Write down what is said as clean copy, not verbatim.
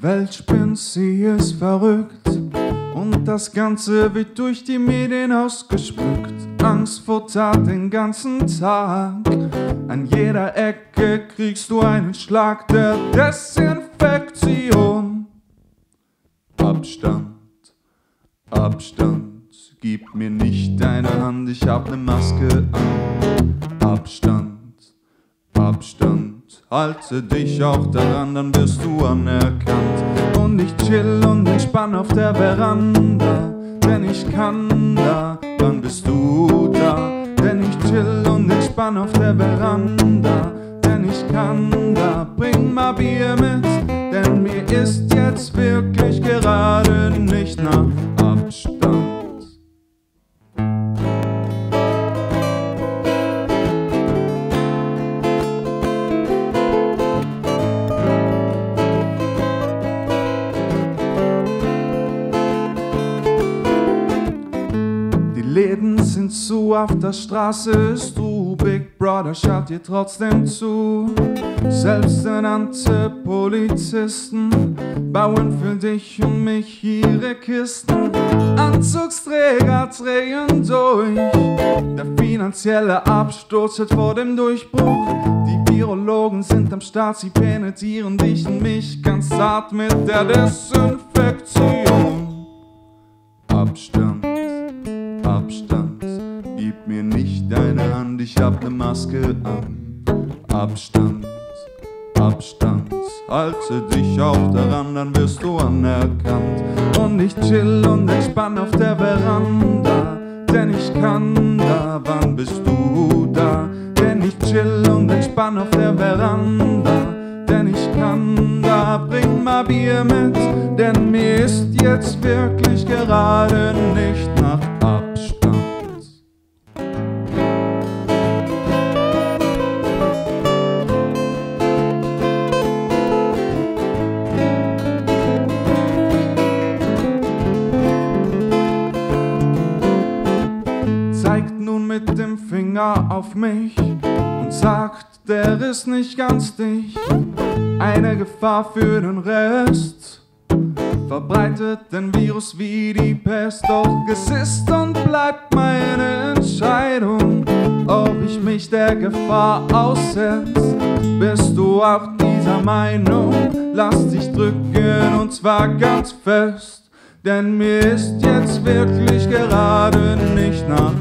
Welt spinnt, sie ist verrückt und das Ganze wird durch die Medien ausgeschmückt. Angst vor Tat den ganzen Tag, an jeder Ecke kriegst du einen Schlag der Desinfektion. Abstand, Abstand, gib mir nicht deine Hand, ich hab ne Maske an. Abstand, Abstand, halte dich auch daran, dann wirst du anerkannt. Und ich chill und entspann auf der Veranda, denn ich kann da, wann bist du da? Denn ich chill und entspann auf der Veranda, denn ich kann da, bring mal Bier mit, denn mir ist jetzt wirklich gerade nicht nach Abstand. Die Läden sind zu, auf der Straße ist Ruhe, Big Brother schaut dir trotzdem zu. Selbsternannte Polizisten bauen für dich und mich ihre Kisten. Anzugsträger drehen durch, der finanzielle Absturz steht vor dem Durchbruch. Die Virologen sind am Start, sie penetrieren dich und mich ganz zart mit der Desinfektion. Abstand, Abstand, gib mir nicht deine Hand, ich hab ne Maske an. Abstand, Abstand, halte dich auch daran, dann wirst du anerkannt. Und ich chill und entspann auf der Veranda, denn ich kann da, wann bist du da? Denn ich chill und entspann auf der Veranda, denn ich kann da, bring mal Bier mit, denn mir ist jetzt wirklich gerade nicht nach Abstand. Zeigt nun mit dem Finger auf mich und sagt, der ist nicht ganz dicht. Eine Gefahr für den Rest, verbreitet den Virus wie die Pest. Doch es ist und bleibt meine Entscheidung, ob ich mich der Gefahr aussetze. Bist du auch dieser Meinung? Lass dich drücken und zwar ganz fest, denn mir ist jetzt wirklich gerade nicht nach